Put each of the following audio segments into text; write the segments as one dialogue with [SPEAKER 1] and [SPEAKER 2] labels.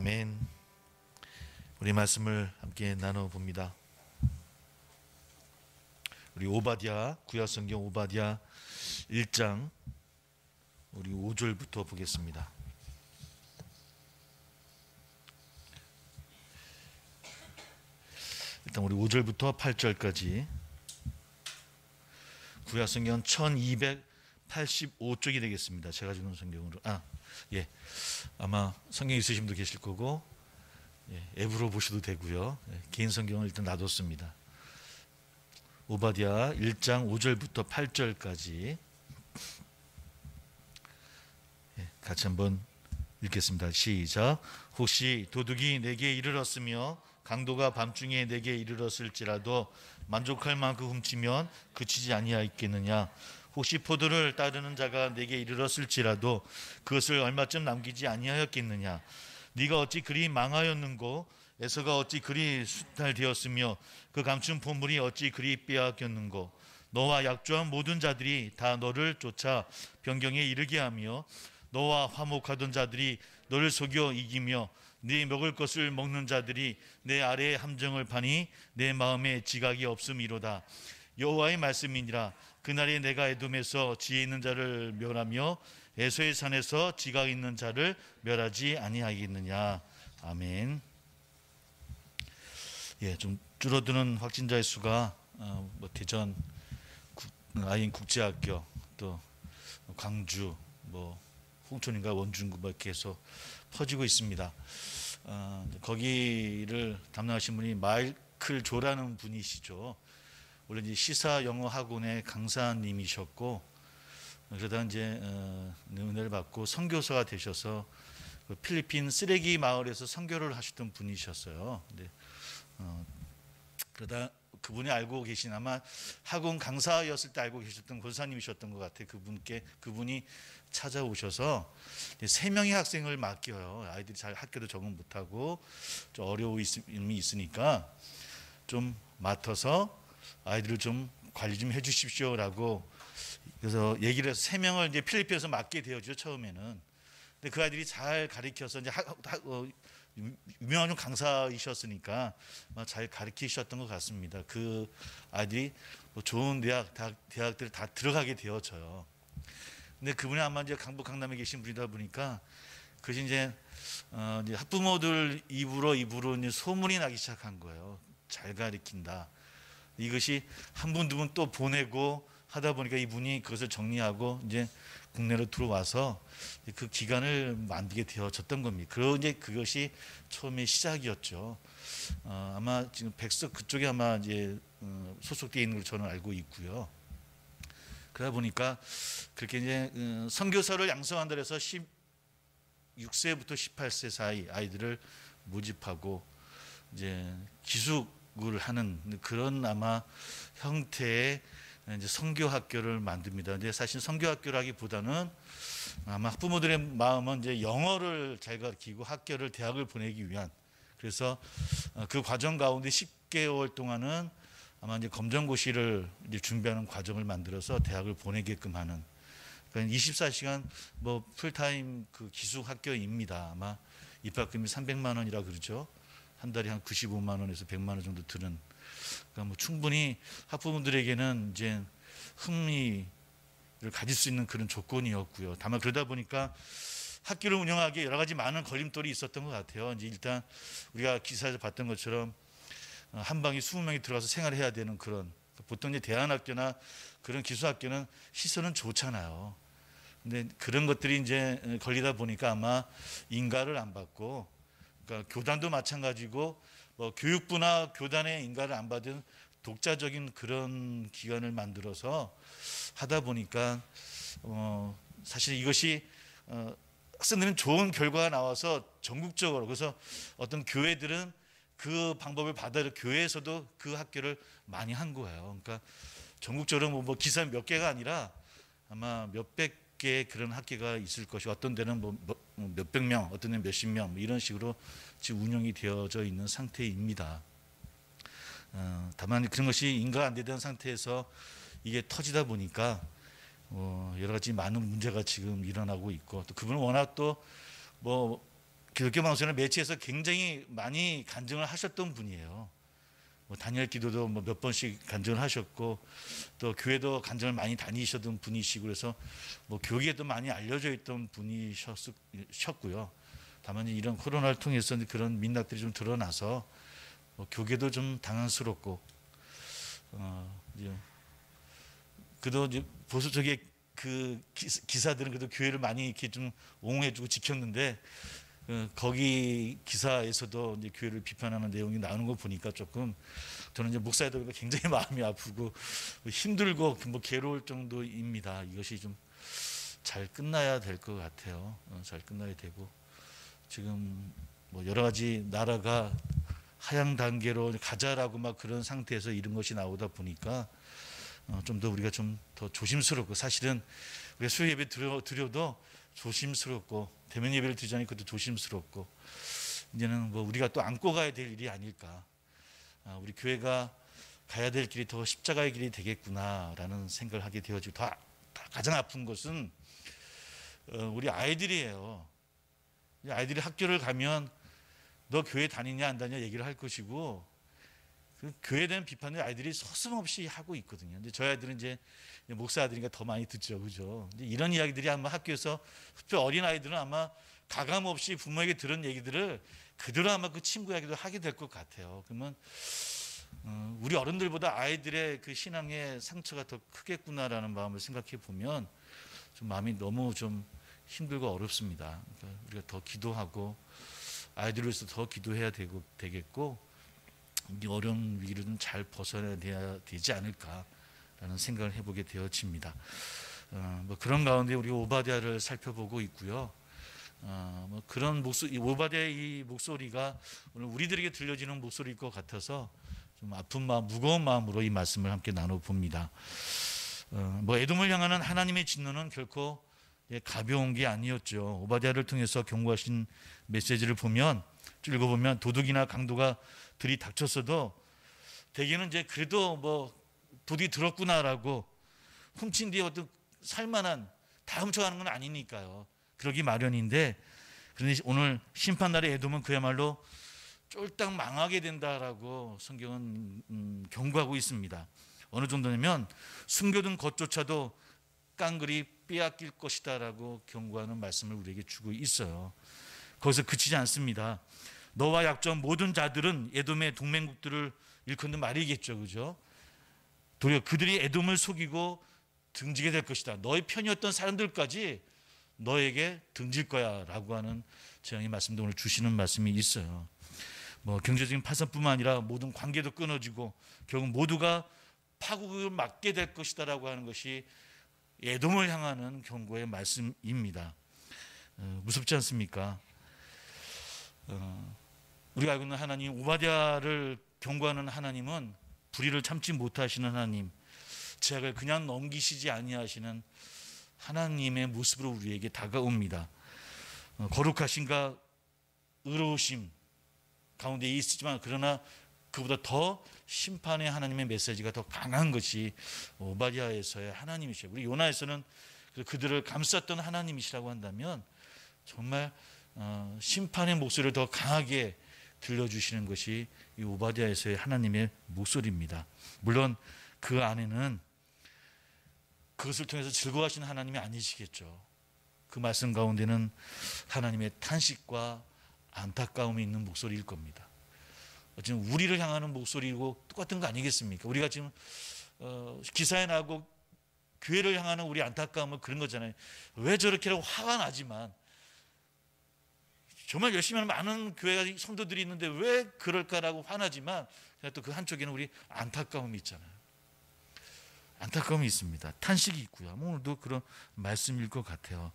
[SPEAKER 1] 아멘. 우리 말씀을 함께 나눠봅니다. 우리 오바댜, 구약성경 오바댜 1장 우리 5절부터 보겠습니다. 일단 우리 5절부터 8절까지 구약성경 1285쪽이 되겠습니다. 제가 주는 성경으로. 아마 성경 있으신 분도 계실 거고, 앱으로 보셔도 되고요. 개인 성경을 일단 놔뒀습니다. 오바댜 1장 5절부터 8절까지 같이 한번 읽겠습니다. 시작. 혹시 도둑이 내게 이르렀으며 강도가 밤중에 내게 이르렀을지라도 만족할 만큼 훔치면 그치지 아니하였겠느냐. 혹시 포도를 따르는 자가 내게 이르렀을지라도 그것을 얼마쯤 남기지 아니하였겠느냐. 네가 어찌 그리 망하였는고 에서가 어찌 그리 수탈되었으며 그 감춘 보물이 어찌 그리 빼앗겼는고. 너와 약조한 모든 자들이 다 너를 쫓아 변경에 이르게 하며 너와 화목하던 자들이 너를 속여 이기며 네 먹을 것을 먹는 자들이 내 아래에 함정을 파니 내 마음에 지각이 없음이로다. 여호와의 말씀이니라. 그날에 내가 에돔에서 지혜 있는 자를 멸하며 에서의 산에서 지각 있는 자를 멸하지 아니하겠느냐. 아멘. 좀 줄어드는 확진자의 수가 대전 아인 국제학교, 또 광주, 홍천인가 원주인가 이렇게 해서 퍼지고 있습니다. 거기를 담당하신 분이 마이클 조라는 분이시죠. 원래 이제 시사 영어 학원의 강사님이셨고, 그러다 이제 은혜를 받고 선교사가 되셔서 그 필리핀 쓰레기 마을에서 선교를 하셨던 분이셨어요. 근데 그러다 그분이 알고 계신, 아마 학원 강사였을 때 알고 계셨던 권사님이셨던 것 같아요. 그분이 찾아오셔서 3명의 학생을 맡겨요. 아이들이 잘 학교도 적응 못하고 좀 어려움이 있으니까 좀 맡아서 아이들을 좀 관리 좀 해주십시오라고, 그래서 얘기를 해서 3명을 이제 필리핀에서 맡게 되었죠, 처음에는. 근데 그 아이들이 잘 가르쳐서 이제 유명한 강사이셨으니까 잘 가르치셨던 것 같습니다. 그 아이들이 좋은 대학들 다 들어가게 되었죠. 근데 그분이 아마 이제 강북 강남에 계신 분이다 보니까 그것이 이제 학부모들 입으로 이제 소문이 나기 시작한 거예요. 잘 가르친다. 이것이 한 분, 두 분 또 보내고 하다 보니까 이분이 그것을 정리하고 이제 국내로 들어와서 그 기관을 만들게 되어졌던 겁니다. 그리고 이제 그것이 처음에 시작이었죠. 아마 지금 백석 그쪽에 아마 이제 소속되어 있는 걸 저는 알고 있고요. 그러다 보니까 그렇게 이제 선교사를 양성한다 해서 16세부터 18세 사이 아이들을 모집하고 이제 기숙을 하는 그런 아마 형태의 이제 선교학교를 만듭니다. 근데 사실 선교학교라기보다는 아마 학부모들의 마음은 이제 영어를 잘 가르치고 대학을 보내기 위한, 그래서 그 과정 가운데 10개월 동안은 아마 이제 검정고시를 이제 준비하는 과정을 만들어서 대학을 보내게끔 하는, 그러니까 24시간 풀타임 그 기숙학교입니다. 아마 입학금이 300만 원이라 그러죠. 한 달에 한 95만 원에서 100만 원 정도 드는. 그러니까 충분히 학부모들에게는 이제 흥미를 가질 수 있는 그런 조건이었고요. 다만 그러다 보니까 학교를 운영하기에 여러 가지 많은 걸림돌이 있었던 것 같아요. 이제 일단 우리가 기사에서 봤던 것처럼 한 방에 20명이 들어가서 생활해야 되는 그런, 보통 이제 대안학교나 그런 기숙학교는 시설은 좋잖아요. 근데 그런 것들이 이제 걸리다 보니까 아마 인가를 안 받고, 그러니까 교단도 마찬가지고 교육부나 교단의 인가를 안 받은 독자적인 그런 기관을 만들어서 하다 보니까 사실 이것이 학생들은 좋은 결과가 나와서 전국적으로, 그래서 어떤 교회들은 그 방법을 받아들여 교회에서도 그 학교를 많이 한 거예요. 그러니까 전국적으로 기사 몇 개가 아니라 아마 몇백 개의 그런 학교가 있을 것이, 어떤 데는 몇백 명, 어떤 데는 몇십 명 이런 식으로 지금 운영이 되어져 있는 상태입니다. 다만 그런 것이 인가가 안 되던 상태에서 이게 터지다 보니까 여러 가지 많은 문제가 지금 일어나고 있고, 또 그분은 워낙 또 기독교 방송이나 매체에서 굉장히 많이 간증을 하셨던 분이에요. 뭐 다니엘 기도도 뭐 몇 번씩 간증을 하셨고 또 교회도 간증을 많이 다니셨던 분이시고 그래서 뭐 교계에도 많이 알려져 있던 분이셨고요. 다만 이런 코로나를 통해서 그런 민낯들이 좀 드러나서 뭐 교계도 좀 당황스럽고 그래도 이제 보수 쪽에 그 기사들은 그래도 교회를 많이 이렇게 좀 옹호해주고 지켰는데 거기 기사에서도 이제 교회를 비판하는 내용이 나오는 거 보니까 조금 저는 이제 목사이다 굉장히 마음이 아프고 힘들고 뭐 괴로울 정도입니다. 이것이 좀 잘 끝나야 될 것 같아요. 잘 끝나야 되고 지금 뭐 여러 가지 나라가 하향 단계로 가자라고 막 그런 상태에서 이런 것이 나오다 보니까 좀 더 우리가 좀 더 조심스럽고 사실은 우리가 수요 예배 드려도 조심스럽고 대면 예배를 드리자니 그것도 조심스럽고 이제는 뭐 우리가 또 안고 가야 될 일이 아닐까. 우리 교회가 가야 될 길이 더 십자가의 길이 되겠구나라는 생각을 하게 되어지고 가장 아픈 것은 우리 아이들이에요. 아이들이 학교를 가면 너 교회 다니냐 안 다니냐 얘기를 할 것이고 그 교회에 대한 비판을 아이들이 서슴없이 하고 있거든요. 근데 저희 아이들은 이제 목사 아들이니까 더 많이 듣죠, 그죠? 이런 이야기들이 아마 학교에서 특히 어린 아이들은 아마 가감 없이 부모에게 들은 얘기들을 그대로 아마 그 친구 이야기도 하게 될 것 같아요. 그러면 우리 어른들보다 아이들의 그 신앙의 상처가 더 크겠구나라는 마음을 생각해 보면 좀 마음이 너무 좀 힘들고 어렵습니다. 그러니까 우리가 더 기도하고 아이들을 위해서 더 기도해야 되겠고 이 어려운 위기를 좀 잘 벗어나야 되지 않을까라는 생각을 해보게 되어집니다. 뭐 그런 가운데 우리 오바댜를 살펴보고 있고요. 뭐 그런 오바댜의 이 목소리가 오늘 우리들에게 들려지는 목소리일 것 같아서 좀 아픈 마음, 무거운 마음으로 이 말씀을 함께 나눠봅니다. 뭐 에돔을 향하는 하나님의 진노는 결코 가벼운 게 아니었죠. 오바댜를 통해서 경고하신 메시지를 보면 읽어보면 도둑이나 강도가 들이닥쳤어도 대개는 이제 그래도 뭐 도둑이 들었구나라고 훔친 뒤에 어떤 살만한 다 훔쳐가는 건 아니니까요. 그러기 마련인데 그런데 오늘 심판날의 에돔은 그야말로 쫄딱 망하게 된다라고 성경은 경고하고 있습니다. 어느 정도냐면 숨겨둔 것조차도 깡그리 빼앗길 것이다라고 경고하는 말씀을 우리에게 주고 있어요. 거기서 그치지 않습니다. 너와 약점 모든 자들은 에돔의 동맹국들을 일컫는 말이겠죠, 그죠? 도리어 그들이 에돔을 속이고 등지게 될 것이다. 너의 편이었던 사람들까지 너에게 등질 거야라고 하는 재앙의 말씀도 오늘 주시는 말씀이 있어요. 뭐 경제적인 파산뿐만 아니라 모든 관계도 끊어지고 결국 모두가 파국을 맞게 될 것이다라고 하는 것이 에돔을 향하는 경고의 말씀입니다. 무섭지 않습니까? 우리가 알고 있는 하나님, 오바댜를 경고하는 하나님은 불의를 참지 못하시는 하나님, 죄악을 그냥 넘기시지 아니하시는 하나님의 모습으로 우리에게 다가옵니다. 거룩하신가 의로우심 가운데 있지만 그러나 그보다 더 심판의 하나님의 메시지가 더 강한 것이 오바댜에서의 하나님이시죠. 우리 요나에서는 그들을 감쌌던 하나님이시라고 한다면 정말 심판의 목소리를 더 강하게 들려주시는 것이 이 오바댜에서의 하나님의 목소리입니다. 물론 그 안에는 그것을 통해서 즐거워하시는 하나님이 아니시겠죠. 그 말씀 가운데는 하나님의 탄식과 안타까움이 있는 목소리일 겁니다. 지금 우리를 향하는 목소리고 똑같은 거 아니겠습니까? 우리가 지금 기사에 나오고 교회를 향하는 우리 안타까움은 그런 거잖아요. 왜 저렇게라고 화가 나지만 정말 열심히 하는 많은 교회 성도들이 있는데 왜 그럴까라고 화나지만 또 그 한쪽에는 우리 안타까움이 있잖아요. 안타까움이 있습니다. 탄식이 있고요. 오늘도 그런 말씀일 것 같아요.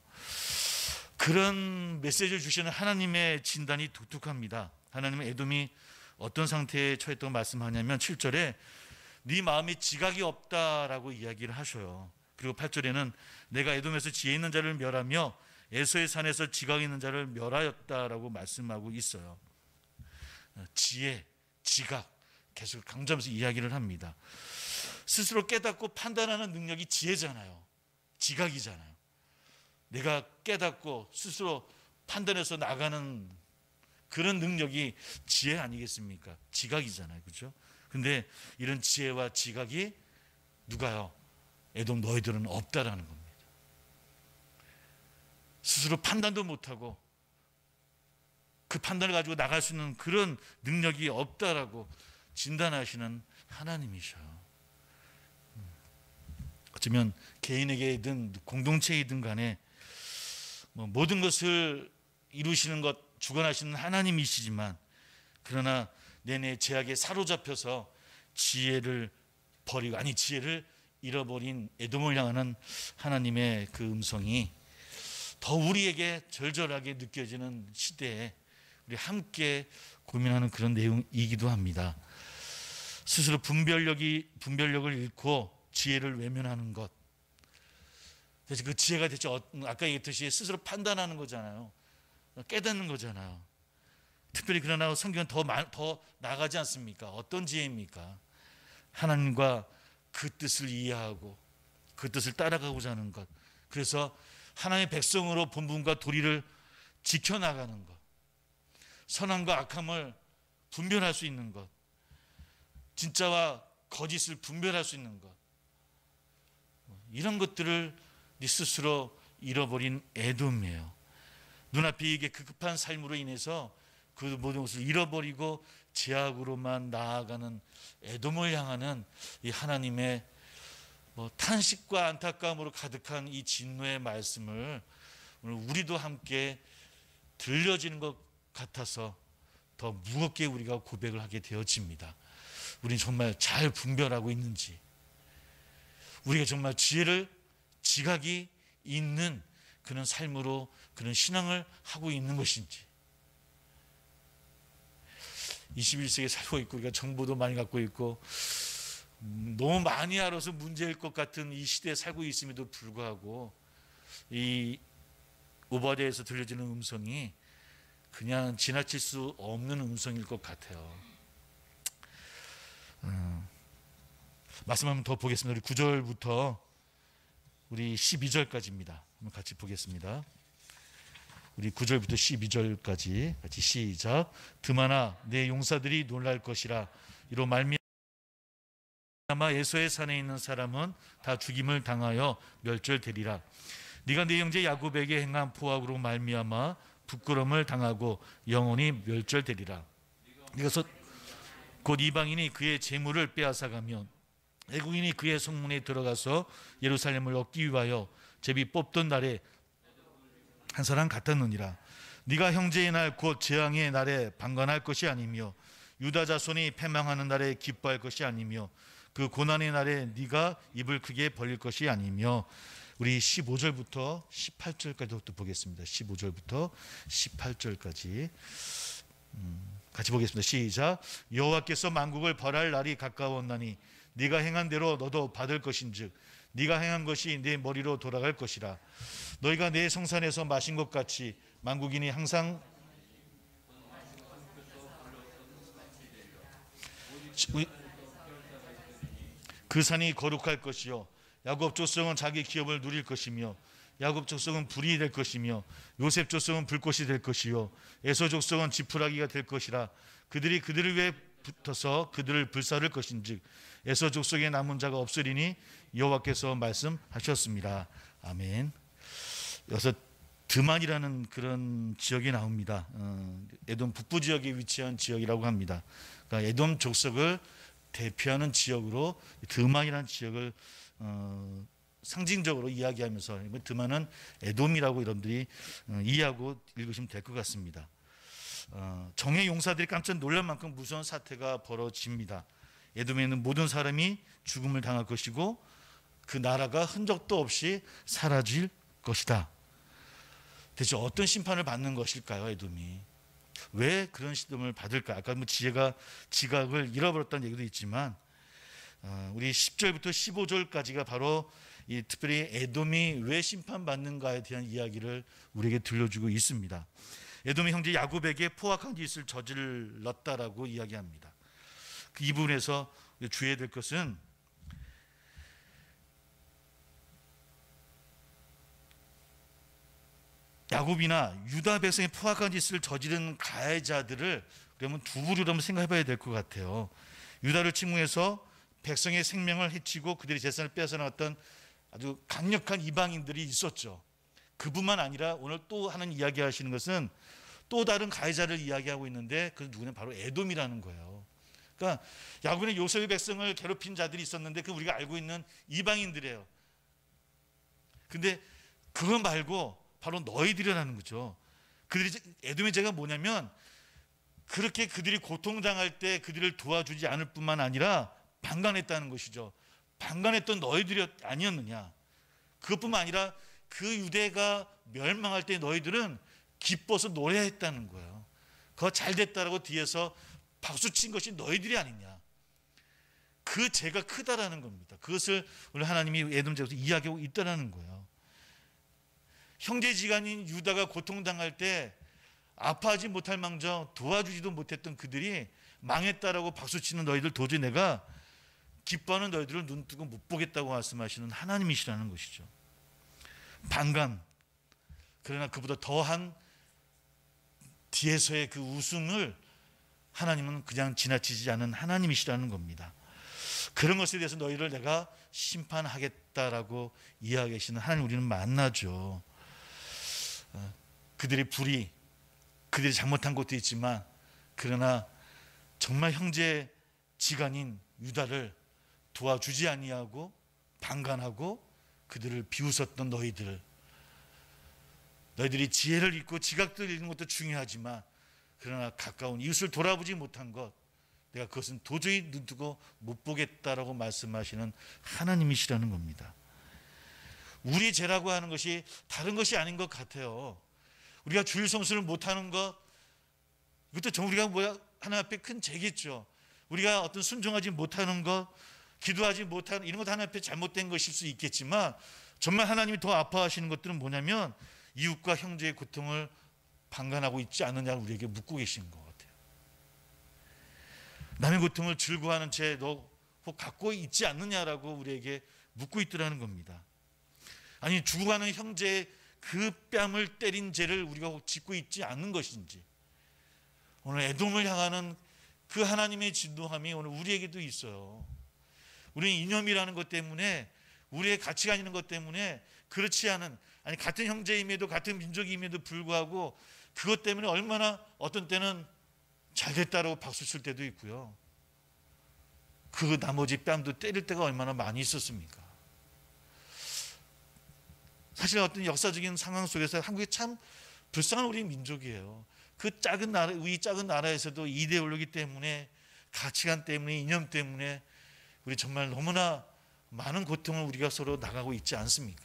[SPEAKER 1] 그런 메시지를 주시는 하나님의 진단이 독특합니다. 하나님은 에돔이 어떤 상태에 처했다고 말씀하냐면 7절에 네 마음에 지각이 없다라고 이야기를 하셔요. 그리고 8절에는 내가 에돔에서 지혜 있는 자를 멸하며 에서의 산에서 지각 있는 자를 멸하였다라고 말씀하고 있어요. 지혜, 지각 계속 강조하면서 이야기를 합니다. 스스로 깨닫고 판단하는 능력이 지혜잖아요. 지각이잖아요. 내가 깨닫고 스스로 판단해서 나가는 그런 능력이 지혜 아니겠습니까? 지각이잖아요. 그렇죠? 근데 이런 지혜와 지각이 누가요? 에돔 너희들은 없다라는 겁니다. 스스로 판단도 못하고 그 판단을 가지고 나갈 수 있는 그런 능력이 없다라고 진단하시는 하나님이셔요. 어쩌면 개인에게든 공동체이든 간에 모든 것을 이루시는 것, 주관하시는 하나님이시지만, 그러나 내내 제약에 사로잡혀서 지혜를 버리고, 아니 지혜를 잃어버린 에돔을 향하는 하나님의 그 음성이 더 우리에게 절절하게 느껴지는 시대에 우리 함께 고민하는 그런 내용이기도 합니다. 스스로 분별력을 잃고 지혜를 외면하는 것. 대체 그 지혜가 대체 아까 얘기했듯이 스스로 판단하는 거잖아요. 깨닫는 거잖아요. 특별히 그러나 성경은 더 나아가지 않습니까? 어떤 지혜입니까? 하나님과 그 뜻을 이해하고 그 뜻을 따라가고자 하는 것. 그래서 하나님의 백성으로 본분과 도리를 지켜나가는 것. 선함과 악함을 분별할 수 있는 것. 진짜와 거짓을 분별할 수 있는 것. 이런 것들을 네 스스로 잃어버린 에돔이에요. 눈앞에 이게 급한 삶으로 인해서 그 모든 것을 잃어버리고 제약으로만 나아가는 에돔을 향하는 이 하나님의 탄식과 안타까움으로 가득한 이 진노의 말씀을 오늘 우리도 함께 들려지는 것 같아서 더 무겁게 우리가 고백을 하게 되어집니다. 우리는 정말 잘 분별하고 있는지, 우리가 정말 지각이 있는 그런 삶으로 그런 신앙을 하고 있는 것인지. 21세기에 살고 있고 우리가 정보도 많이 갖고 있고 너무 많이 알아서 문제일 것 같은 이 시대에 살고 있음에도 불구하고 이 오바댜에서 들려지는 음성이 그냥 지나칠 수 없는 음성일 것 같아요. 말씀 한번 더 보겠습니다. 우리 9절부터 우리 12절까지입니다. 한번 같이 보겠습니다. 우리 9절부터 12절까지 같이 시작. 드마나 내 용사들이 놀랄 것이라. 이로 말미암아 에서의 산에 있는 사람은 다 죽임을 당하여 멸절되리라. 네가 네 형제 야곱에게 행한 포악으로 말미암아 부끄러움을 당하고 영원히 멸절되리라. 이것은 곧 이방인이 그의 재물을 빼앗아가며 애국인이 그의 성문에 들어가서 예루살렘을 얻기 위하여 제비 뽑던 날에 한 사람 같았느니라. 네가 형제의 날 곧 재앙의 날에 방관할 것이 아니며 유다 자손이 패망하는 날에 기뻐할 것이 아니며 그 고난의 날에 네가 입을 크게 벌릴 것이 아니며. 우리 15절부터 18절까지부터 보겠습니다. 15절부터 18절까지 같이 보겠습니다. 시작. 여호와께서 만국을 벌할 날이 가까웠나니 네가 행한 대로 너도 받을 것인즉 네가 행한 것이 네 머리로 돌아갈 것이라. 너희가 내 성산에서 마신 것 같이 만국인이 항상 그 산이 거룩할 것이요 야곱 족속은 자기 기업을 누릴 것이며 야곱 족속은 불이 될 것이며 요셉 족속은 불꽃이 될 것이요 에서 족속은 지푸라기가 될 것이라. 그들이 그들을 위해 붙어서 그들을 불사를 것인즉 에서 족속에 남은 자가 없으리니 여호와께서 말씀하셨습니다. 아멘. 여기서 드만이라는 그런 지역이 나옵니다. 에돔 북부 지역에 위치한 지역이라고 합니다. 그러니까 에돔 족속을 대표하는 지역으로 드만이라는 지역을 상징적으로 이야기하면서 드만은 에돔이라고 여러분들이 이해하고 읽으시면 될 것 같습니다. 정의 용사들이 깜짝 놀랄 만큼 무서운 사태가 벌어집니다. 에돔에 있는 모든 사람이 죽음을 당할 것이고 그 나라가 흔적도 없이 사라질 것이다. 대체 어떤 심판을 받는 것일까요? 에돔이 왜 그런 시험을 받을까? 아까 지각을 잃어버렸다는 얘기도 있지만 우리 10절부터 15절까지가 바로 이 특별히 에돔이 왜 심판받는가에 대한 이야기를 우리에게 들려주고 있습니다. 에돔의 형제 야곱에게 포악한 짓을 저질렀다라고 이야기합니다. 이 부분에서 주의해야 될 것은 야곱이나 유다 백성의 포악한 짓을 저지른 가해자들을 그러면 두 부류로 한번 생각해 봐야 될 것 같아요. 유다를 침공해서 백성의 생명을 해치고 그들의 재산을 빼앗아나갔던 아주 강력한 이방인들이 있었죠. 그뿐만 아니라 오늘 또 하는 이야기 하시는 것은 또 다른 가해자를 이야기하고 있는데 그 누구는 바로 에돔이라는 거예요. 그러니까 야곱의 요셉의 백성을 괴롭힌 자들이 있었는데 그 우리가 알고 있는 이방인들이에요. 근데 그거 말고 바로 너희들이라는 거죠. 그들이 에돔의 죄가 뭐냐면 그렇게 그들이 고통당할 때 그들을 도와주지 않을 뿐만 아니라 방관했다는 것이죠. 방관했던 너희들이 아니었느냐. 그것뿐만 아니라 그 유대가 멸망할 때 너희들은 기뻐서 노래했다는 거예요. 그거 잘 됐다라고 뒤에서 박수친 것이 너희들이 아니냐. 그 죄가 크다라는 겁니다. 그것을 오늘 하나님이 에돔죄에서 이야기하고 있다는 거예요. 형제지간인 유다가 고통당할 때 아파하지 못할 망정 도와주지도 못했던 그들이 망했다라고 박수치는 너희들 도저히 내가 기뻐하는 너희들을 눈뜨고 못 보겠다고 말씀하시는 하나님이시라는 것이죠. 방관, 그러나 그보다 더한 뒤에서의 그 웃음을 하나님은 그냥 지나치지 않은 하나님이시라는 겁니다. 그런 것에 대해서 너희를 내가 심판하겠다라고 이야기하시는 하나님 우리는 만나죠. 그들의 불의, 그들이 잘못한 것도 있지만 그러나 정말 형제 지간인 유다를 도와주지 아니하고 방관하고 그들을 비웃었던 너희들이 지혜를 잃고 지각들을 잃는 것도 중요하지만 그러나 가까운 이웃을 돌아보지 못한 것, 내가 그것은 도저히 눈뜨고 못 보겠다라고 말씀하시는 하나님이시라는 겁니다. 우리 죄라고 하는 것이 다른 것이 아닌 것 같아요. 우리가 주일 성수를 못하는 것, 이것도 우리가 하나님 앞에 큰 죄겠죠. 우리가 어떤 순종하지 못하는 것, 기도하지 못하는 이런 것 하나님 앞에 잘못된 것일 수 있겠지만 정말 하나님이 더 아파하시는 것들은 뭐냐면 이웃과 형제의 고통을 방관하고 있지 않느냐를 우리에게 묻고 계신 것 같아요. 남의 고통을 즐거워하는 채 너 혹 갖고 있지 않느냐라고 우리에게 묻고 있더라는 겁니다. 아니 죽어가는 형제의 그 뺨을 때린 죄를 우리가 혹 짓고 있지 않는 것인지, 오늘 에돔을 향하는 그 하나님의 진노함이 오늘 우리에게도 있어요. 우리는 이념이라는 것 때문에, 우리의 가치가 있는 것 때문에 그렇지 않은, 아니 같은 형제임에도 같은 민족임에도 불구하고 그것 때문에 얼마나 어떤 때는 잘 됐다라고 박수 칠 때도 있고요. 그 나머지 뺨도 때릴 때가 얼마나 많이 있었습니까? 사실 어떤 역사적인 상황 속에서 한국이 참 불쌍한 우리 민족이에요. 그 작은 나라, 이 작은 나라에서도 이데올로기 때문에, 가치관 때문에, 이념 때문에 우리 정말 너무나 많은 고통을 우리가 서로 나가고 있지 않습니까?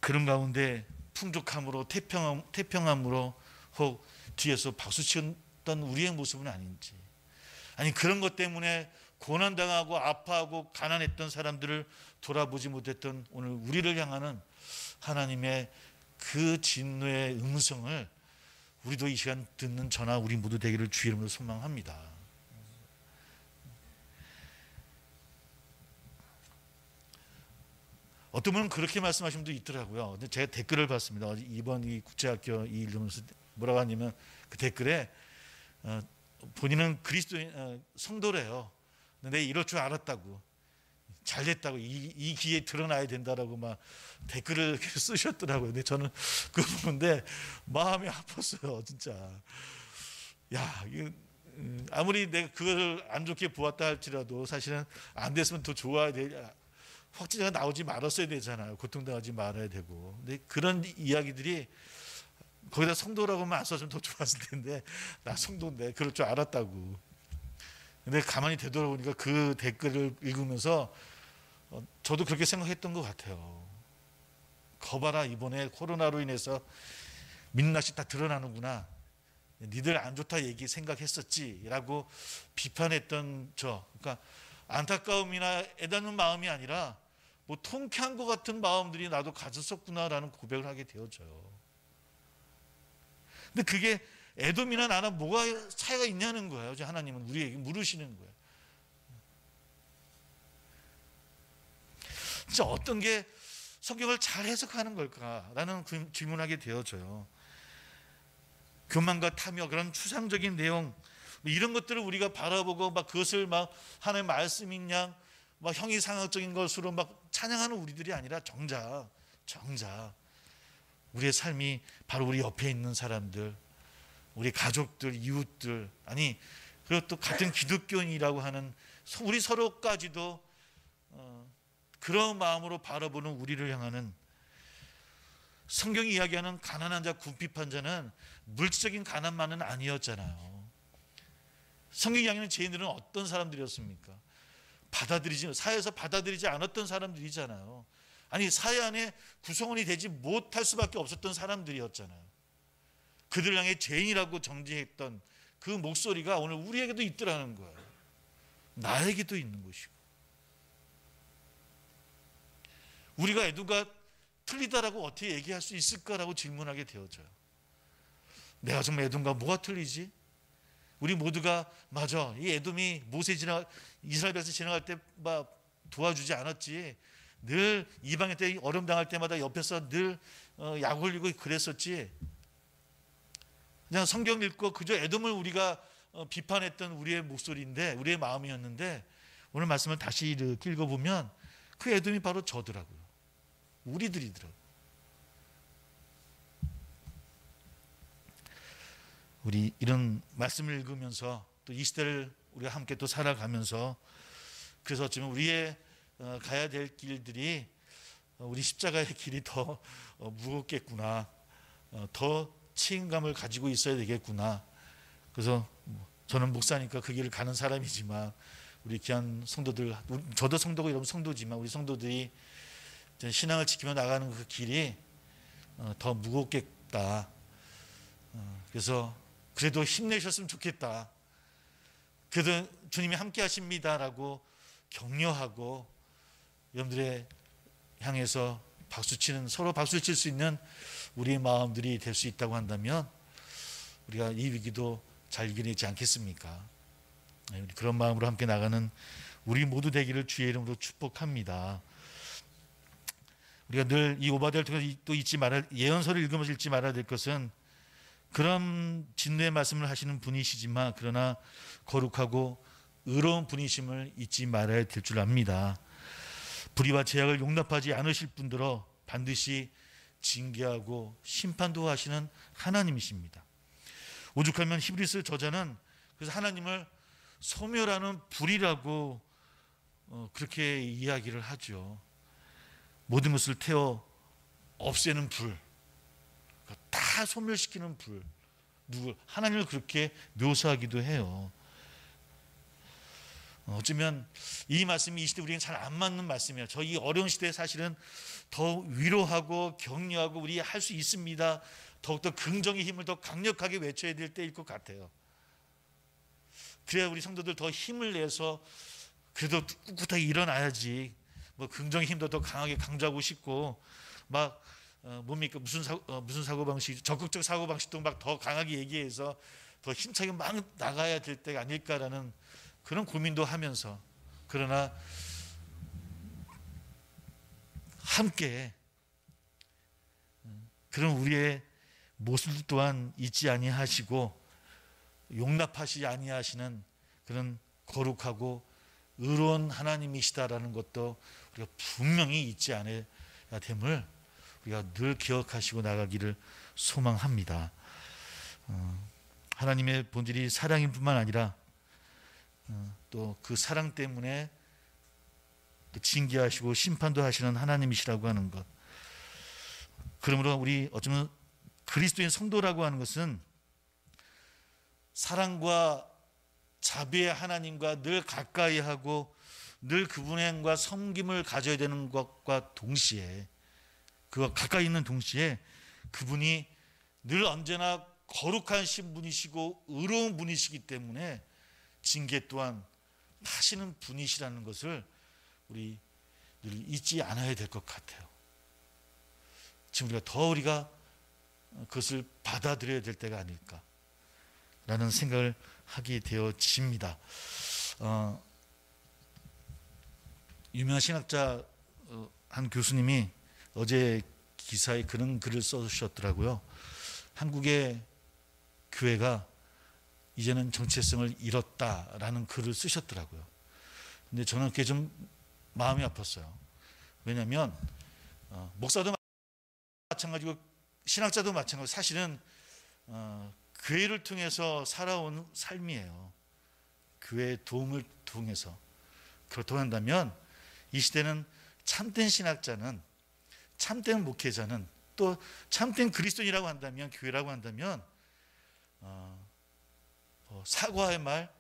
[SPEAKER 1] 그런 가운데 풍족함으로 태평함으로 혹 뒤에서 박수쳤던 우리의 모습은 아닌지, 아니 그런 것 때문에 고난당하고 아파하고 가난했던 사람들을 돌아보지 못했던 오늘 우리를 향하는 하나님의 그 진노의 음성을 우리도 이 시간 듣는 저나 우리 모두 되기를 주의 이름으로 소망합니다. 어떤 분은 그렇게 말씀하신 분도 있더라고요. 근데 제가 댓글을 봤습니다. 이번 이 국제학교 이 일하면서 뭐라고 하냐면 그 댓글에 본인은 그리스도인 성도래요. 근데 이럴 줄 알았다고, 잘 됐다고, 이 기회에 드러나야 된다라고 막 댓글을 쓰셨더라고요. 근데 저는 그거 보는데 마음이 아팠어요, 진짜. 야, 이거 아무리 내가 그걸 안 좋게 보았다 할지라도 사실은 안 됐으면 더 좋아야 돼. 확진자가 나오지 말았어야 되잖아요. 고통당하지 말아야 되고. 근데 그런 이야기들이 거기다 성도라고만 안 써주면 더 좋았을 텐데, 나 성도인데 그럴 줄 알았다고. 근데 가만히 되돌아보니까 그 댓글을 읽으면서 저도 그렇게 생각했던 것 같아요. 거봐라, 이번에 코로나로 인해서 민낯이 다 드러나는구나. 니들 안 좋다 생각했었지 라고 비판했던 그러니까 안타까움이나 애다는 마음이 아니라 뭐 통쾌한 것 같은 마음들이 나도 가졌었구나라는 고백을 하게 되어져요. 근데 그게 에돔이나 나나 뭐가 차이가 있냐는 거예요. 하나님은 우리에게 물으시는 거예요. 진짜 어떤 게 성경을 잘 해석하는 걸까라는 질문하게 되어져요. 교만과 탐욕, 그런 추상적인 내용, 이런 것들을 우리가 바라보고 막 그것을 막 하나님의 말씀인 양 막 형이상학적인 것으로 막 찬양하는 우리들이 아니라 정작 우리의 삶이 바로 우리 옆에 있는 사람들, 우리 가족들, 이웃들, 아니 그리고 또 같은 기독교인이라고 하는 우리 서로까지도 그런 마음으로 바라보는 우리를 향하는, 성경이 이야기하는 가난한 자, 궁핍한 자는 물질적인 가난만은 아니었잖아요. 성경이 이야기하는 죄인들은 어떤 사람들이었습니까? 사회에서 받아들이지 않았던 사람들이잖아요. 아니 사회 안에 구성원이 되지 못할 수밖에 없었던 사람들이었잖아요. 그들 향해 죄인이라고 정죄했던 그 목소리가 오늘 우리에게도 있더라는 거예요. 나에게도 있는 것이고, 우리가 에돔과 틀리다라고 어떻게 얘기할 수 있을까라고 질문하게 되어져요. 내가 정말 에돔과 뭐가 틀리지? 우리 모두가 맞아, 이 에돔이 이스라엘 백성 지나갈 때 막 도와주지 않았지, 늘 이방인 때 어려움 당할 때마다 옆에서 늘 약 올리고 그랬었지. 그냥 성경 읽고 그저 에돔을 우리가 비판했던 우리의 목소리인데, 우리의 마음이었는데, 오늘 말씀을 다시 이렇게 읽어보면 그 에돔이 바로 저더라고요. 우리들이더라고요. 우리 이런 말씀을 읽으면서 또 이 시대를 우리가 함께 또 살아가면서, 그래서 어쩌면 우리의 가야 될 길들이, 우리 십자가의 길이 더 무겁겠구나, 더 책임감을 가지고 있어야 되겠구나. 그래서 저는 목사니까 그 길을 가는 사람이지만, 우리 귀한 성도들, 저도 성도고 이러면 성도지만 우리 성도들이 신앙을 지키며 나가는 그 길이 더 무겁겠다. 그래서 그래도 힘내셨으면 좋겠다. 그래도 주님이 함께 하십니다라고 격려하고 여러분들의 향해서 서로 박수 칠 수 있는 우리의 마음들이 될 수 있다고 한다면 우리가 이 위기도 잘 이겨내지 않겠습니까? 그런 마음으로 함께 나가는 우리 모두 되기를 주의 이름으로 축복합니다. 우리가 늘 이 오바댜를 통해서 또 예언서를 읽으면서 잊지 말아야 될 것은, 그런 진노의 말씀을 하시는 분이시지만 그러나 거룩하고 의로운 분이심을 잊지 말아야 될 줄 압니다. 불의와 죄악을 용납하지 않으실 분들어 반드시 징계하고 심판도 하시는 하나님이십니다. 오죽하면 히브리서 저자는 그래서 하나님을 소멸하는 불이라고 그렇게 이야기를 하죠. 모든 것을 태워 없애는 불, 다 소멸시키는 불, 하나님을 그렇게 묘사하기도 해요. 어쩌면 이 말씀이 이 시대 우리에게 잘 안 맞는 말씀이에요. 저 이 어려운 시대에 사실은 더 위로하고 격려하고 우리 할 수 있습니다, 더욱더 긍정의 힘을 더 강력하게 외쳐야 될 때일 것 같아요. 그래야 우리 성도들 더 힘을 내서 그래도 꿋꿋하게 일어나야지, 긍정의 힘도 더 강하게 강조하고 싶고, 막 뭡니까 무슨 사고방식, 적극적 사고방식도 막 더 강하게 얘기해서 더 힘차게 막 나가야 될 때가 아닐까라는 그런 고민도 하면서, 그러나 함께 그런 우리의 모습 또한 잊지 아니하시고 용납하시지 아니하시는 그런 거룩하고 의로운 하나님이시다라는 것도 우리가 분명히 잊지 않아야 됨을 우리가 늘 기억하시고 나가기를 소망합니다. 하나님의 본질이 사랑일 뿐만 아니라 또 그 사랑 때문에 또 징계하시고 심판도 하시는 하나님이시라고 하는 것. 그러므로 우리 어쩌면 그리스도인 성도라고 하는 것은 사랑과 자비의 하나님과 늘 가까이 하고 늘 그분과 섬김을 가져야 되는 것과 동시에, 그와 가까이 있는 동시에 그분이 늘 언제나 거룩한 신분이시고 의로운 분이시기 때문에 징계 또한 하시는 분이시라는 것을 우리 늘 잊지 않아야 될 것 같아요. 지금 우리가 그것을 받아들여야 될 때가 아닐까라는 생각을 하게 되어집니다. 유명한 신학자 한 교수님이 어제 기사에 그런 글을 써주셨더라고요. 한국의 교회가 이제는 정체성을 잃었다라는 글을 쓰셨더라고요. 근데 저는 그게 좀 마음이 아팠어요. 왜냐하면 목사도 마찬가지고 신학자도 마찬가지고 사실은 교회를 통해서 살아온 삶이에요. 교회의 도움을 통해서. 그렇다고 한다면 이 시대는 참된 신학자는, 참된 목회자는, 또 참된 그리스도인이라고 한다면, 교회라고 한다면 사과의 말,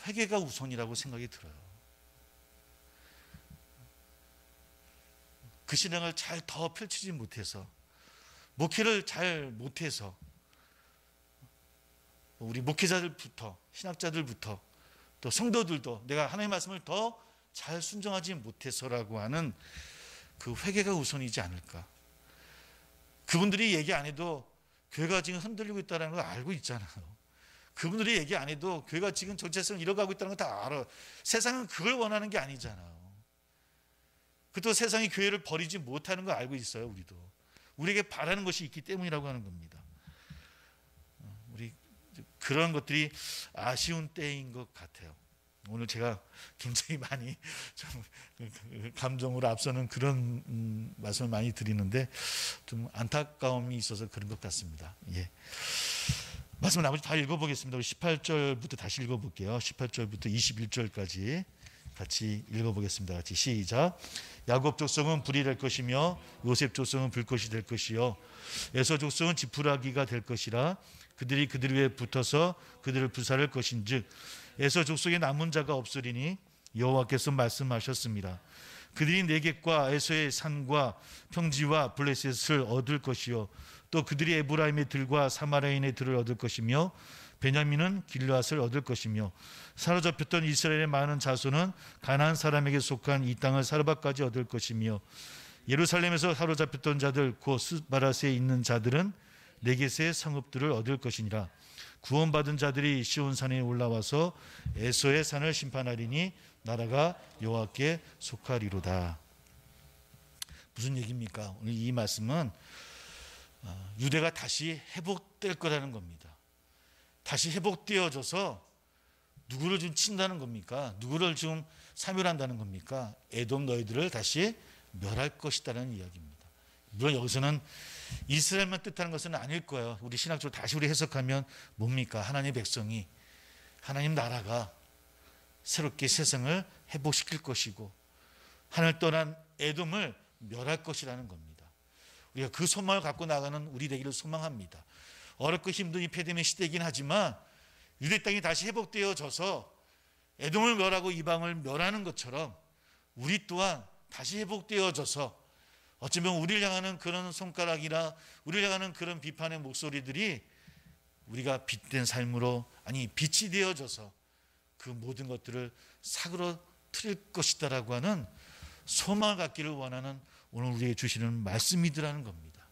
[SPEAKER 1] 회개가 우선이라고 생각이 들어요. 그 신앙을 잘 더 펼치지 못해서, 목회를 잘 못해서, 우리 목회자들부터, 신학자들부터, 또 성도들도 내가 하나님의 말씀을 더 잘 순종하지 못해서라고 하는 그 회개가 우선이지 않을까. 그분들이 얘기 안 해도 교회가 지금 흔들리고 있다는 걸 알고 있잖아요. 그분들이 얘기 안 해도 교회가 지금 정체성을 잃어가고 있다는 걸 다 알아. 세상은 그걸 원하는 게 아니잖아요. 그것도 세상이 교회를 버리지 못하는 걸 알고 있어요. 우리도 우리에게 바라는 것이 있기 때문이라고 하는 겁니다. 우리 그런 것들이 아쉬운 때인 것 같아요. 오늘 제가 굉장히 많이 좀 감정으로 앞서는 그런 말씀을 많이 드리는데 좀 안타까움이 있어서 그런 것 같습니다. 예. 말씀을 나머지 다 읽어보겠습니다. 우리 18절부터 다시 읽어볼게요. 18절부터 21절까지 같이 읽어보겠습니다. 같이 시작. 야곱 족속은 불이 될 것이며 요셉 족속은 불꽃이 될 것이요 에서 족속은 지푸라기가 될 것이라. 그들이 그들 위에 붙어서 그들을 불살할 것인즉 에서 족속에 남은 자가 없으리니 여호와께서 말씀하셨습니다. 그들이 네겝과 에서의 산과 평지와 블레셋을 얻을 것이요 또 그들이 에브라임의 들과 사마리아인의 들을 얻을 것이며 베냐민은 길르앗을 얻을 것이며 사로잡혔던 이스라엘의 많은 자손은 가나안 사람에게 속한 이 땅을 사르밧까지 얻을 것이며 예루살렘에서 사로잡혔던 자들 곧 스바라스에 있는 자들은 네겝의 성읍들을 얻을 것이니라. 구원받은 자들이 시온산에 올라와서 에서의 산을 심판하리니 나라가 여호와께 속하리로다. 무슨 얘기입니까? 오늘 이 말씀은 유대가 다시 회복될 거라는 겁니다. 다시 회복되어져서 누구를 좀 친다는 겁니까? 누구를 좀 사멸한다는 겁니까? 에돔 너희들을 다시 멸할 것이다라는 이야기입니다. 물론 여기서는 이스라엘만 뜻하는 것은 아닐 거예요. 우리 신학적으로 다시 우리 해석하면 뭡니까? 하나님의 백성이, 하나님 나라가 새롭게 세상을 회복시킬 것이고 하늘 떠난 에돔을 멸할 것이라는 겁니다. 우리가 그 소망을 갖고 나가는 우리 되기를 소망합니다. 어렵고 힘든 이 폐렴의 시대이긴 하지만 유대 땅이 다시 회복되어져서 에돔을 멸하고 이방을 멸하는 것처럼 우리 또한 다시 회복되어져서 어쩌면 우리를 향하는 그런 손가락이나 우리를 향하는 그런 비판의 목소리들이 우리가 빛된 삶으로, 아니 빛이 되어져서 그 모든 것들을 사그러뜨릴 것이다라고 하는 소망을 갖기를 원하는 오늘 우리에게 주시는 말씀이더라는 겁니다.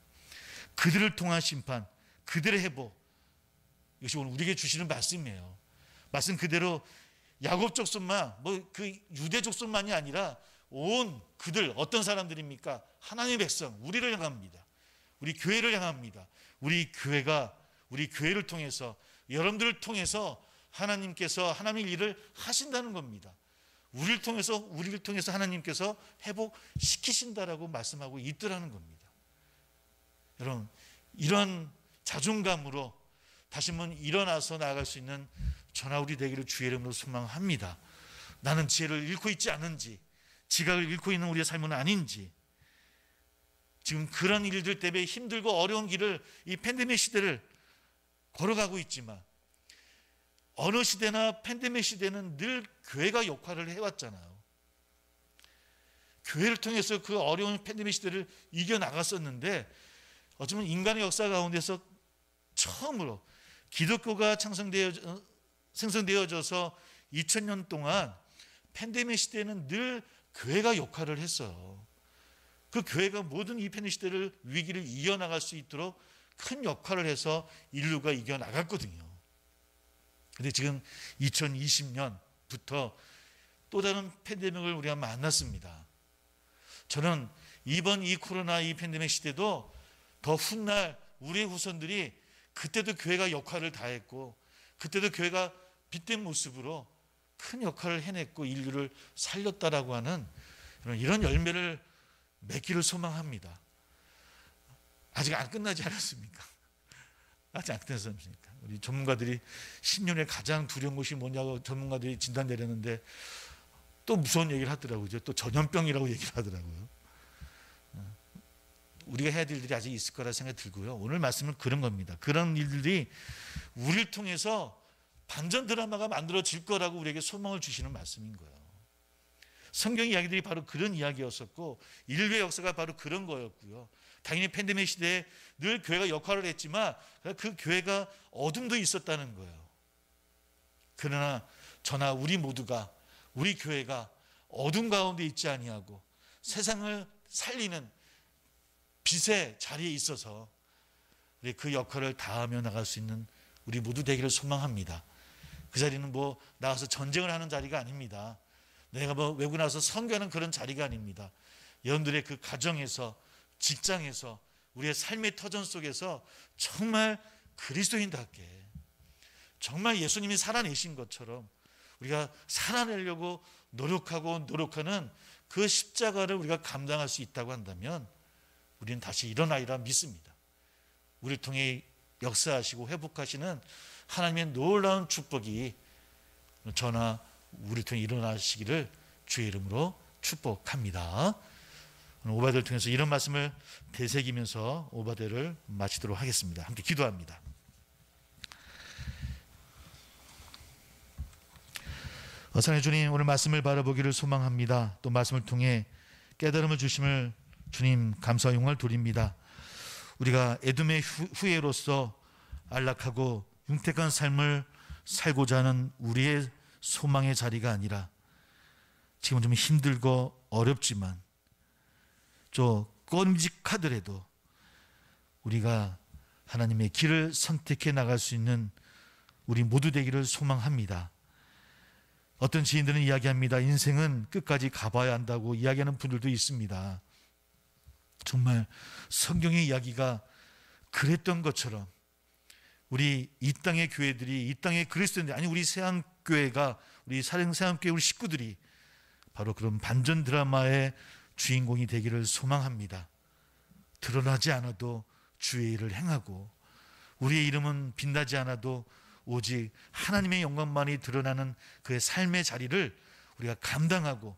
[SPEAKER 1] 그들을 통한 심판, 그들의 회복, 이것이 오늘 우리에게 주시는 말씀이에요. 말씀 그대로 야곱 족속만, 그 유대 족속만이 아니라 온 그들, 어떤 사람들입니까? 하나님의 백성, 우리를 향합니다. 우리 교회를 향합니다. 우리 교회가 우리 교회를 통해서, 여러분들을 통해서 하나님께서 하나님의 일을 하신다는 겁니다. 우리를 통해서 하나님께서 회복시키신다라고 말씀하고 있더라는 겁니다. 여러분, 이런 자존감으로 다시 한번 일어나서 나아갈 수 있는 저나 우리 되기를 주의 이름으로 소망합니다. 나는 지혜를 잃고 있지 않은지, 지각을 잃고 있는 우리의 삶은 아닌지, 지금 그런 일들 때문에 힘들고 어려운 길을, 이 팬데믹 시대를 걸어가고 있지만 어느 시대나 팬데믹 시대는 늘 교회가 역할을 해왔잖아요. 교회를 통해서 그 어려운 팬데믹 시대를 이겨나갔었는데 어쩌면 인간의 역사 가운데서 처음으로 기독교가 생성되어져서 2000년 동안 팬데믹 시대에는 늘 교회가 역할을 했어요. 그 교회가 모든 이 팬데믹 시대를, 위기를 이겨나갈 수 있도록 큰 역할을 해서 인류가 이겨나갔거든요. 그런데 지금 2020년부터 또 다른 팬데믹을 우리가 만났습니다. 저는 이번 이 코로나 이 팬데믹 시대도 더 훗날 우리의 후손들이 그때도 교회가 역할을 다했고 그때도 교회가 빛된 모습으로 큰 역할을 해냈고 인류를 살렸다라고 하는 이런 열매를 맺기를 소망합니다. 아직 안 끝나지 않았습니까? 아직 안 끝나지 않습니까? 우리 전문가들이 10년에 가장 두려운 것이 뭐냐고 전문가들이 진단 내렸는데 또 무서운 얘기를 하더라고요. 또 전염병이라고 얘기를 하더라고요. 우리가 해야 될 일이 아직 있을 거라 생각이 들고요. 오늘 말씀은 그런 겁니다. 그런 일들이 우리를 통해서 반전 드라마가 만들어질 거라고 우리에게 소망을 주시는 말씀인 거예요. 성경 이야기들이 바로 그런 이야기였었고 인류의 역사가 바로 그런 거였고요. 당연히 팬데믹 시대에 늘 교회가 역할을 했지만 그 교회가 어둠도 있었다는 거예요. 그러나 저나 우리 모두가 우리 교회가 어둠 가운데 있지 아니하고 세상을 살리는 빛의 자리에 있어서 우리 그 역할을 다하며 나갈 수 있는 우리 모두 되기를 소망합니다. 그 자리는 뭐 나가서 전쟁을 하는 자리가 아닙니다. 내가 뭐 외국 나가서 선교하는 그런 자리가 아닙니다. 여러분들의 그 가정에서 직장에서 우리의 삶의 터전 속에서 정말 그리스도인답게 정말 예수님이 살아내신 것처럼 우리가 살아내려고 노력하는 그 십자가를 우리가 감당할 수 있다고 한다면 우리는 다시 일어나리라 믿습니다. 우리를 통해 역사하시고 회복하시는 하나님의 놀라운 축복이 저나 우리를 통해 일어나시기를 주의 이름으로 축복합니다. 오늘 오바댜를 통해서 이런 말씀을 되새기면서 오바댜를 마치도록 하겠습니다. 함께 기도합니다. 사랑의 주님, 오늘 말씀을 바라보기를 소망합니다. 또 말씀을 통해 깨달음을 주심을 주님 감사와 영광을 드립니다. 우리가 에돔의 후예로서 안락하고 융택한 삶을 살고자 하는 우리의 소망의 자리가 아니라 지금 좀 힘들고 어렵지만 좀 끔찍하더라도 우리가 하나님의 길을 선택해 나갈 수 있는 우리 모두 되기를 소망합니다. 어떤 지인들은 이야기합니다. 인생은 끝까지 가봐야 한다고 이야기하는 분들도 있습니다. 정말 성경의 이야기가 그랬던 것처럼 우리 이 땅의 교회들이 이 땅의 그리스도인들 아니 우리 세안교회가 우리 세안교회 우리 식구들이 바로 그런 반전 드라마의 주인공이 되기를 소망합니다. 드러나지 않아도 주의 일을 행하고 우리의 이름은 빛나지 않아도 오직 하나님의 영광만이 드러나는 그의 삶의 자리를 우리가 감당하고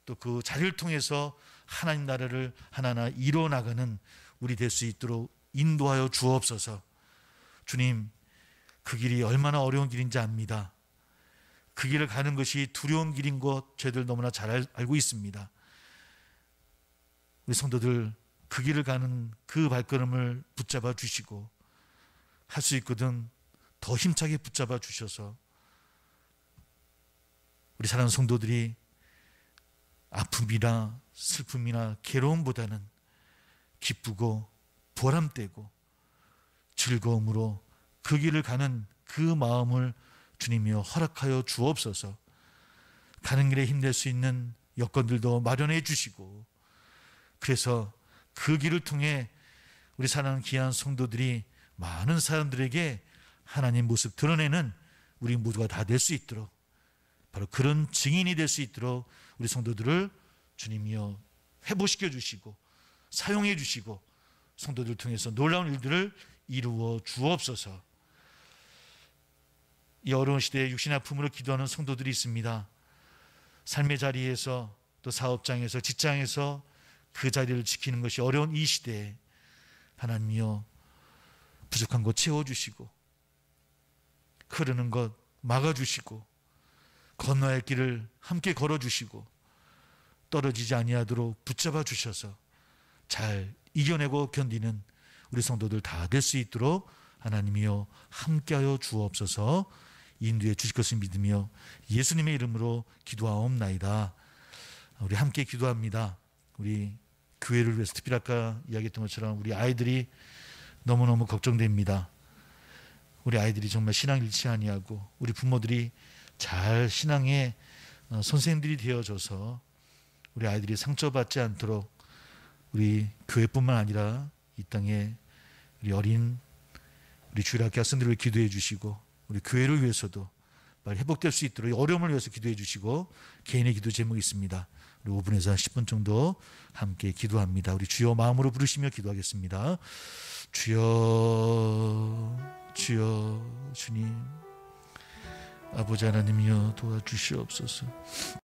[SPEAKER 1] 또 그 자리를 통해서 하나님 나라를 하나하나 이루어나가는 우리 될 수 있도록 인도하여 주옵소서. 주님, 그 길이 얼마나 어려운 길인지 압니다. 그 길을 가는 것이 두려운 길인 것 저희들 너무나 잘 알고 있습니다. 우리 성도들 그 길을 가는 그 발걸음을 붙잡아 주시고 할 수 있거든 더 힘차게 붙잡아 주셔서 우리 사랑하는 성도들이 아픔이나 슬픔이나 괴로움보다는 기쁘고 보람되고 즐거움으로 그 길을 가는 그 마음을 주님이여 허락하여 주옵소서. 가는 길에 힘낼 수 있는 여건들도 마련해 주시고 그래서 그 길을 통해 우리 사랑하는 귀한 성도들이 많은 사람들에게 하나님 모습 드러내는 우리 모두가 다 될 수 있도록 바로 그런 증인이 될 수 있도록 우리 성도들을 주님이여 회복시켜 주시고 사용해 주시고 성도들 통해서 놀라운 일들을 이루어 주옵소서. 이 어려운 시대에 육신의 아픔으로 기도하는 성도들이 있습니다. 삶의 자리에서 또 사업장에서 직장에서 그 자리를 지키는 것이 어려운 이 시대에 하나님이여 부족한 것 채워주시고 흐르는 것 막아주시고 건너야 할 길을 함께 걸어주시고 떨어지지 아니하도록 붙잡아 주셔서 잘 이겨내고 견디는 우리 성도들 다 될 수 있도록 하나님이여 함께하여 주옵소서. 인도해 주실 것을 믿으며 예수님의 이름으로 기도하옵나이다. 우리 함께 기도합니다. 우리 교회를 위해서 특별히 아까 이야기했던 것처럼 우리 아이들이 너무너무 걱정됩니다. 우리 아이들이 정말 신앙 잃지 아니하고 우리 부모들이 잘 신앙의 선생님들이 되어줘서 우리 아이들이 상처받지 않도록 우리 교회뿐만 아니라 이 땅에 우리 어린 우리 주일학교 학생들을 기도해 주시고 우리 교회를 위해서도 빨리 회복될 수 있도록 어려움을 위해서 기도해 주시고 개인의 기도 제목이 있습니다. 우리 5분에서 10분 정도 함께 기도합니다. 우리 주여 마음으로 부르시며 기도하겠습니다. 주여 주여 주님 아버지 하나님이여 도와주시옵소서.